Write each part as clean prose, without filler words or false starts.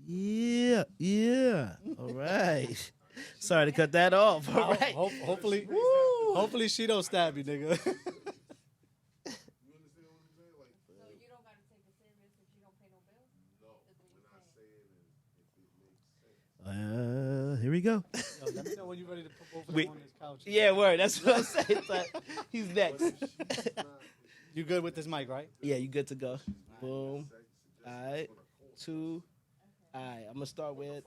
Yeah, yeah. All right. Sorry to cut that off. All right. Hopefully, hopefully she don't stab you, nigga. You understand what I'm saying? Like, So you don't gotta take it serious if you don't pay no bills? no, when I say it and if it makes sense. Here we go. Yo, let me know when you're ready to put both of We- them on this couch. Yeah, word. That's what I'm saying. It's like, he's next. You good with this mic, right? Yeah, you good to go. Boom. All right. 2. All right. I'm going to start with.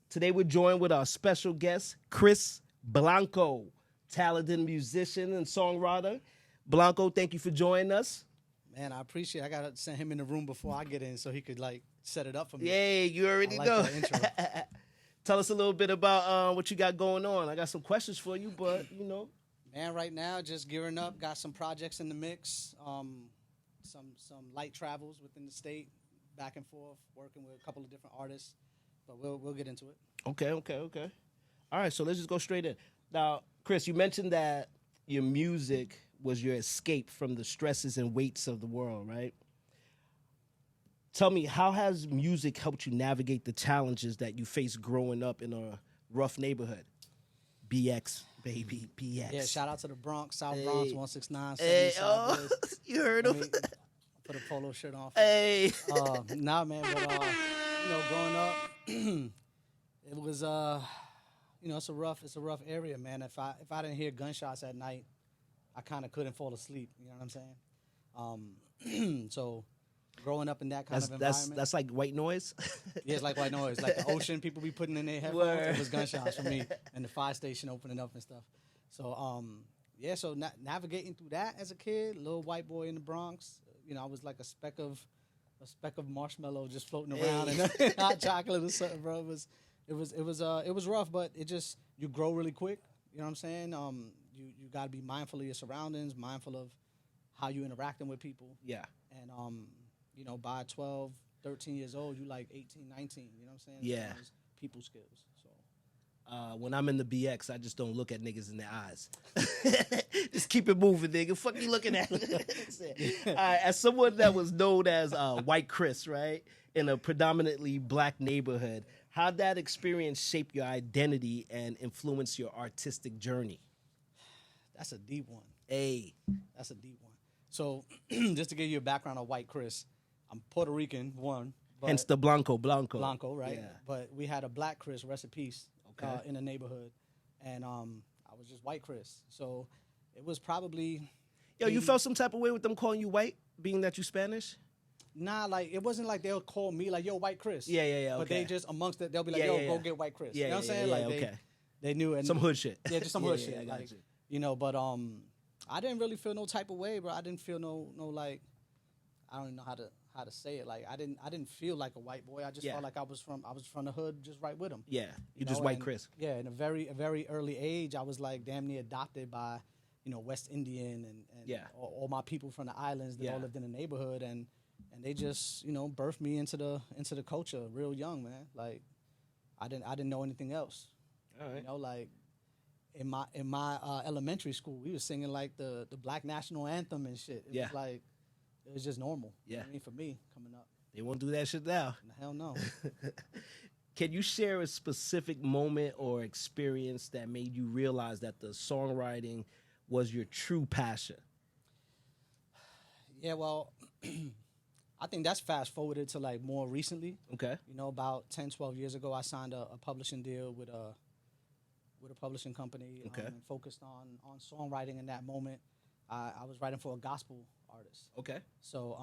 Today we're joined with our special guest, Chris Blanco, talented musician and songwriter. Blanco, thank you for joining us. Man, I appreciate it. I got to send him in the room before I get in so he could, like, set it up for me. Yay, you already I like know. that intro. Tell us a little bit about what you got going on. I got some questions for you, but, Man, right now, just gearing up. Got some projects in the mix. Some light travels within the state, back and forth, working with a couple of different artists. But we'll get into it. Okay. All right, so let's just go straight in. Now, Chris, you mentioned that your music was your escape from the stresses and weights of the world, right? Tell me, how has music helped you navigate the challenges that you faced growing up in a rough neighborhood? BX, baby, BX. Yeah, shout out to the Bronx, South Bronx, 169. Hey, 70 oh, Southwest. you heard Let him. me put a polo shirt on. Hey. Nah, man, but growing up, it was it's a rough area, man. If I didn't hear gunshots at night, I kind of couldn't fall asleep. You know what I'm saying? So growing up in that kind of environment, That's like white noise. yeah, it's like white noise, like the ocean. People be putting in their headphones. Word. It was gunshots for me, and the fire station opening up and stuff. So so navigating through that as a kid, little white boy in the Bronx. I was like a speck of marshmallow just floating around and hot chocolate or something, bro. It was rough, but you grow really quick. You know what I'm saying? You got to be mindful of your surroundings, mindful of how you interacting with people. Yeah. And by 12, 13 years old, you like 18, 19. You know what I'm saying? Yeah. It's people skills. So. When I'm in the BX, I just don't look at niggas in their eyes. Just keep it moving, nigga. Fuck you looking at. All right, as someone that was known as White Chris, right, in a predominantly black neighborhood, how'd that experience shape your identity and influence your artistic journey? That's a deep one. Hey. That's a deep one. So, just to give you a background on White Chris, I'm Puerto Rican, one. But Hence the Blanco. Blanco, right? Yeah. But we had a Black Chris, rest in peace, Okay. in the neighborhood. And I was just White Chris. So, it was probably... Yo, you felt some type of way with them calling you white, being that you Spanish? Nah, like, it wasn't like they'll call me, like, yo, White Chris. Yeah, But okay. they just, amongst it, they'll be like, Yeah, yo, yeah, go yeah. get White Chris. Yeah, you know what I'm yeah, saying? yeah, Like, okay. they knew. And Some hood shit. Yeah, just some Yeah, hood yeah, shit. I got Like, you. but I didn't really feel no type of way, bro. I didn't feel no like, I don't even know how to say it. Like, I didn't feel like a white boy. I just Yeah. felt like I was from the hood, just right with them. Yeah, you know, just white and, Chris. Yeah, in a very early age, I was like damn near adopted by, West Indian and Yeah. all my people from the islands that Yeah. all lived in the neighborhood, and they just birthed me into the culture real young, man. Like, I didn't know anything else. All right. Like in my elementary school, we was singing like the Black National Anthem and shit. It Yeah. was like, it was just normal. You know Yeah. what I mean, for me coming up. They won't do that shit now. Hell no. Can you share a specific moment or experience that made you realize that the songwriting was your true passion? Yeah, well, I think that's fast forwarded to like more recently. Okay. About 10, 12 years ago, I signed a publishing deal with a publishing company. Okay. And focused on songwriting in that moment. I was writing for a gospel artist. Okay. So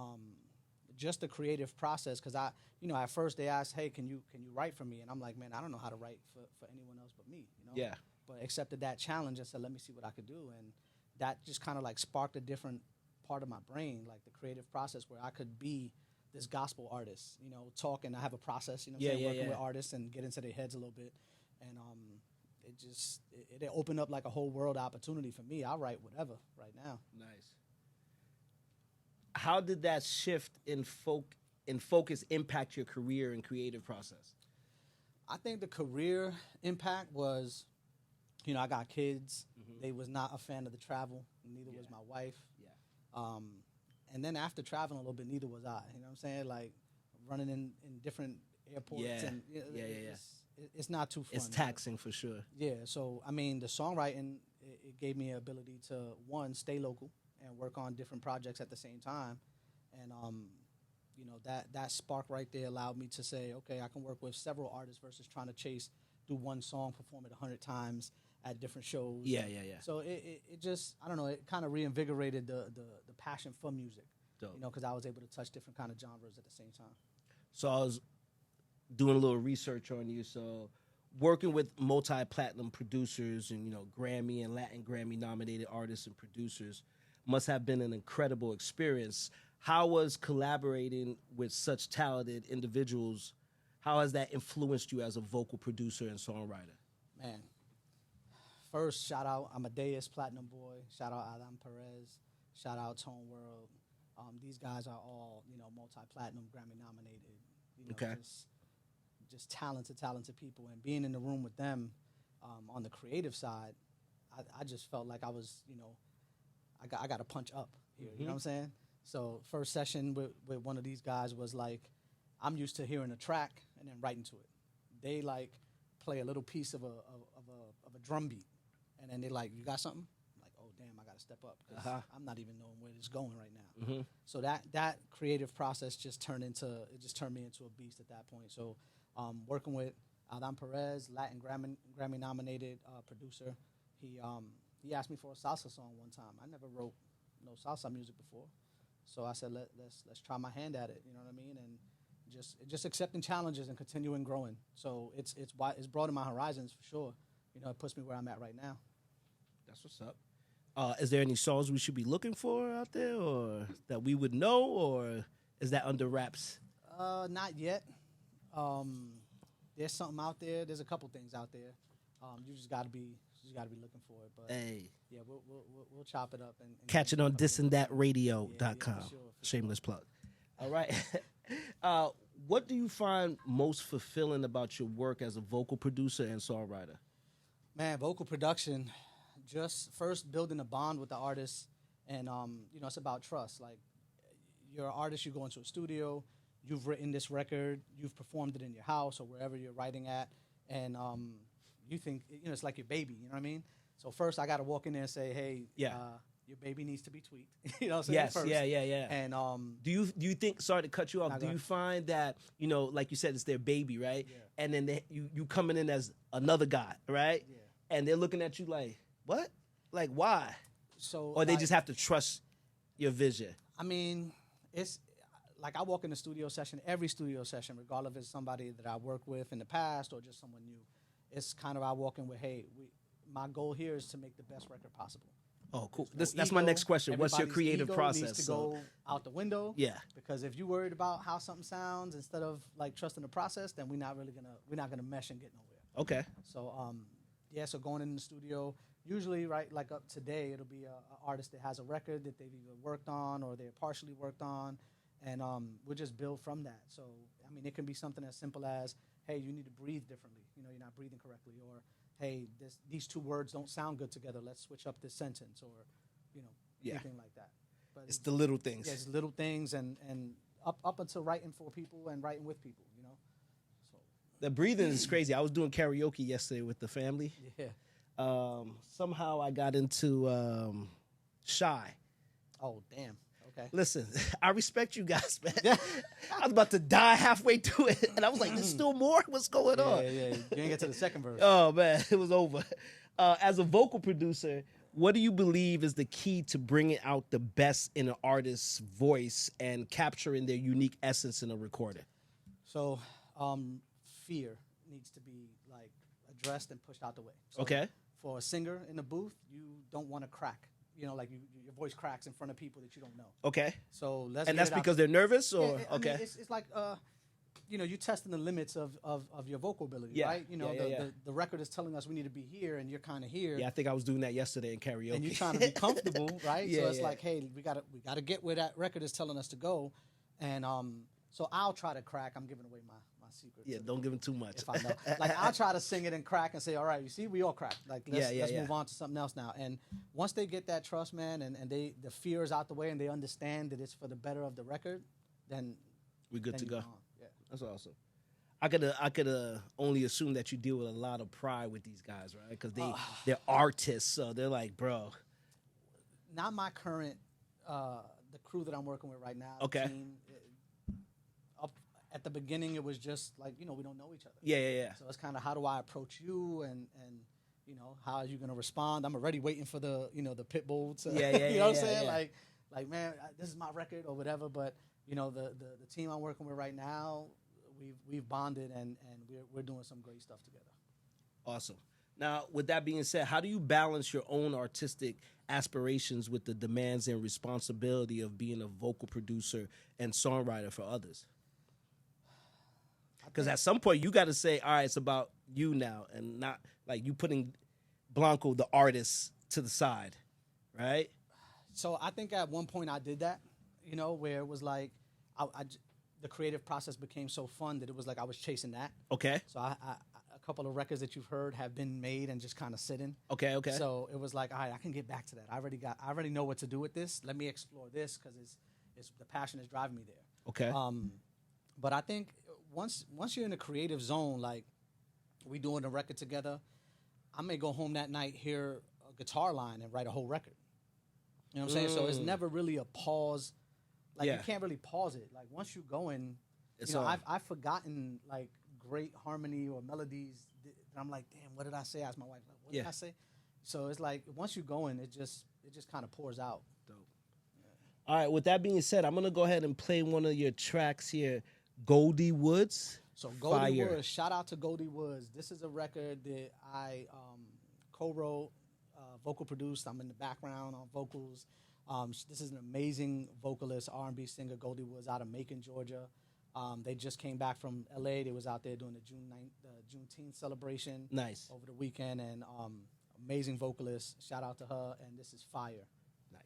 just the creative process, because at first they asked, hey, can you write for me? And I'm like, man, I don't know how to write for anyone else but me. Yeah. But accepted that challenge and said, let me see what I could do. And that just kind of like sparked a different part of my brain, like the creative process where I could be this gospel artist, talking. I have a process, working with artists and get into their heads a little bit. And it opened up like a whole world opportunity for me. I write whatever right now. Nice. How did that shift in focus impact your career and creative process? I think the career impact was, I got kids. Mm-hmm. They was not a fan of the travel. Neither was my wife. Yeah. And then after traveling a little bit, neither was I. You know what I'm saying? Like running in different airports. Yeah. And Yeah. It's not too fun. It's taxing for sure. Yeah, so I mean, the songwriting it gave me an ability to one stay local and work on different projects at the same time, and you know that spark right there allowed me to say, okay, I can work with several artists versus trying to do one song, perform it 100 times at different shows. Yeah. So it just I don't know, it kind of reinvigorated the passion for music. Dope. You know, because I was able to touch different kind of genres at the same time. So I was doing a little research on you. So working with multi-platinum producers and, you know, Grammy and Latin Grammy nominated artists and producers must have been an incredible experience. How was collaborating with such talented individuals? How has that influenced you as a vocal producer and songwriter? Man, first shout out Amadeus Platinum Boy, shout out Adam Perez, shout out Tone World. These guys are all, you know, multi-platinum, Grammy nominated. You know, Okay. Just talented people. And being in the room with them on the creative side, I just felt like I was, you know, I got to punch up here. You know what I'm saying? So first session with one of these guys was like, I'm used to hearing a track and then writing to it. They like play a little piece of a drum beat, and then they like, you got something? I'm like, oh damn, I got to step up because I'm not even knowing where it's going right now. So that creative process just turned me into a beast at that point. So working with Adam Perez, Latin Grammy nominated producer, he asked me for a salsa song one time. I never wrote no salsa music before, so I said let's try my hand at it. You know what I mean? And just accepting challenges and continuing growing. So it's broadened my horizons for sure. You know, it puts me where I'm at right now. That's what's up. Is there any songs we should be looking for out there, or that we would know, or is that under wraps? Not yet. There's something out there. There's a couple things out there. You just gotta be looking for it. But Hey, yeah, we'll chop it up and catch it on disanddatradio.com. Yeah, for sure. Shameless plug. All right. What do you find most fulfilling about your work as a vocal producer and songwriter? Man, vocal production, just first building a bond with the artist, and you know, it's about trust. Like, you're an artist, you go into a studio, you've written this record, you've performed it in your house or wherever you're writing at, and you think, you know, it's like your baby. You know what I mean? So first, I got to walk in there and say, hey, your baby needs to be tweaked. You know what I'm saying? Yes, first. yeah. And do you think? Sorry to cut you off. Do you find that, you know, like you said, it's their baby, right? Yeah. And then you coming in as another guy, right? Yeah. And they're looking at you like, what? Like, why? So, Or they just have to trust your vision. I mean, it's like I walk in the studio session, every studio session, regardless if it's somebody that I worked with in the past or just someone new. It's kind of I walk in with, hey, my goal here is to make the best record possible. Oh, cool. No That's my ego. next question. What's your Everybody's creative ego process? needs to go out the window. Yeah. Because if you're worried about how something sounds instead of like trusting the process, then we're not gonna mesh and get nowhere. Okay. So so going in the studio, usually right like up today, it'll be a artist that has a record that they've either worked on or they're partially worked on, and we'll just build from that. So I mean, it can be something as simple as, hey, you need to breathe differently. You know, you're not breathing correctly, or hey, these two words don't sound good together. Let's switch up this sentence, or you know, anything like that. But It's the little things. yeah, it's little things, and up until writing for people and writing with people, you know. So The breathing is crazy. I was doing karaoke yesterday with the family. yeah. Somehow I got into Shy. Oh damn. Okay. Listen, I respect you guys, man. I was about to die halfway through it, and I was like, there's still more? What's going on? Yeah. You didn't get to the second verse. Oh, man, it was over. As a vocal producer, what do you believe is the key to bringing out the best in an artist's voice and capturing their unique essence in a recording? So, fear needs to be like addressed and pushed out the way. So Okay. For a singer in the booth, you don't want to crack. You know, like your voice cracks in front of people that you don't know. Okay. So let's. And get that's it out because they're nervous, or I mean, okay? it's like you know, you're testing the limits of your vocal ability, Yeah. right? You know, Yeah. the record is telling us we need to be here, and you're kind of here. Yeah, I think I was doing that yesterday in karaoke. And you're trying to be comfortable, right? Yeah, So it's yeah. like, hey, we gotta get where that record is telling us to go, and so I'll try to crack. I'm giving away my secret. Yeah, don't give them too much. If I know, like I'll try to sing it and crack and say, all right, you see, we all crack. Like let's move on to something else now. And once they get that trust, man, and the fear is out the way, and they understand that it's for the better of the record, then We're good to you're go. on. Yeah. That's awesome. I could only assume that you deal with a lot of pride with these guys, right? Because they're artists, so they're like, bro. Not my current, the crew that I'm working with right now. The Okay. team, up at the beginning, it was just like, we don't know each other. Yeah. So it's kind of, how do I approach you, and how are you gonna respond? I'm already waiting for the the pit bull to Yeah, you know what I'm yeah, saying? yeah. Like man, this is my record or whatever. But the team I'm working with right now, we've bonded, and we're doing some great stuff together. Awesome. Now, with that being said, how do you balance your own artistic aspirations with the demands and responsibility of being a vocal producer and songwriter for others? Because at some point, you got to say, all right, it's about you now, and not like you putting Blanco, the artist, to the side, right? So I think at one point I did that, where it was like the creative process became so fun that it was like I was chasing that. Okay. So a couple of records that you've heard have been made and just kind of sitting. Okay. So it was like, all right, I can get back to that. I already know what to do with this. Let me explore this, because it's the passion is driving me there. Okay. But I think once you're in a creative zone, like we doing a record together, I may go home that night, hear a guitar line, and write a whole record. You know what I'm saying? So it's never really a pause. Like you can't really pause it. Like once you go in, I've forgotten like great harmony or melodies that I'm like, damn, what did I say? I asked my wife, like, what did I say? So it's like once you go in, it just kind of pours out. Dope. All right. With that being said, I'm gonna go ahead and play one of your tracks here, Goldie Woods. So Goldie Fire. Woods, shout out to Goldie Woods. This is a record that I co-wrote, vocal produced. I'm in the background on vocals. This is an amazing vocalist, R&B singer, Goldie Woods, out of Macon, Georgia. They just came back from LA. They was out there doing the Juneteenth celebration. Nice. Over the weekend, and amazing vocalist. Shout out to her, and this is Fire. Nice.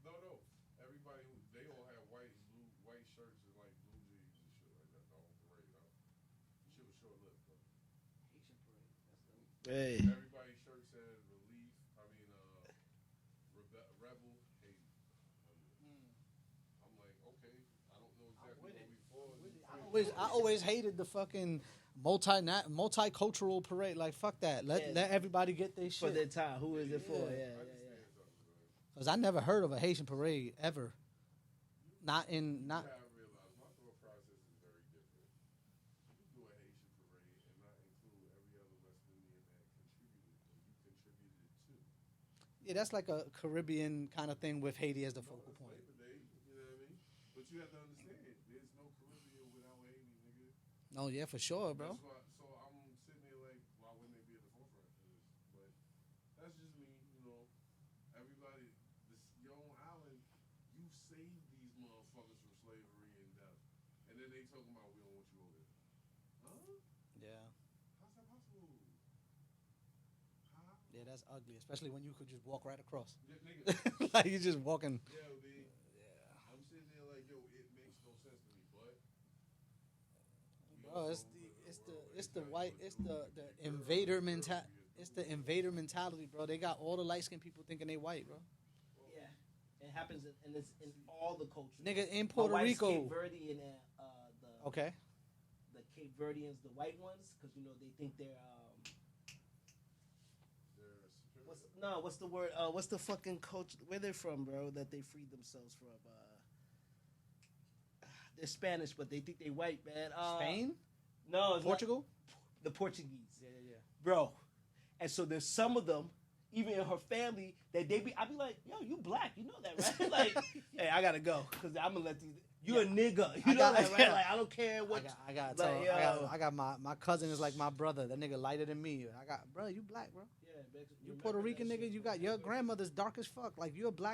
No, no. Everybody, they all had white and blue, white shirts and like blue short-lived, though. Hey. Everybody's shirt said relief. Rebel, Haiti. I'm like, okay, I don't know exactly what we for. I always hated the fucking multicultural parade. Like, fuck that. Let everybody get their For shit. their time. Who is it for? Yeah. Because I never heard of a Haitian parade ever. Not. I realize my thought process is very different. You do a Haitian parade and not include every other West Indian that contributed too. Yeah, that's like a Caribbean kind of thing with Haiti as the focal point. Labor Day, you know what I mean? But you have to understand, there's no Caribbean without Haiti, nigga. No, yeah, for sure, bro. That's why, so I'm sitting there like, why wouldn't they be at the forefront of this? But that's just me, you know. Everybody, your own island, you saved these motherfuckers from slavery and death. And then they talking about, we don't want you over there. Huh? Yeah. How's that possible? How? Yeah, that's ugly, especially when you could just walk right across. Yeah, nigga. Like, you just walking. Yeah, I'm sitting there like, yo, it makes no sense to me, but Bro, it's the invader mentality. It's the invader mentality, bro. They got all the light skinned people thinking they white, bro. Yeah. It happens and it's in all the cultures. Nigga, in My Puerto wife's Rico. Cape Verdean, Okay. the Cape Verdeans, the white ones, because they think they're what's the word? What's the fucking culture? Where they're from, bro? That they freed themselves from? They're Spanish, but they think they white, man. Spain? No, it's Portugal? Not. The Portuguese. Yeah. Bro. And so there's some of them, even in her family, that I be like, yo, you black, you know that, right? Like, hey, I gotta go because I'm gonna let these. You a nigga, you know that, right? Like, I don't care what. I got my cousin is like my brother. That nigga lighter than me. Bro, you black, bro. Yeah, You Puerto Rican nigga. You got your grandmother's dark as fuck. Like, you a black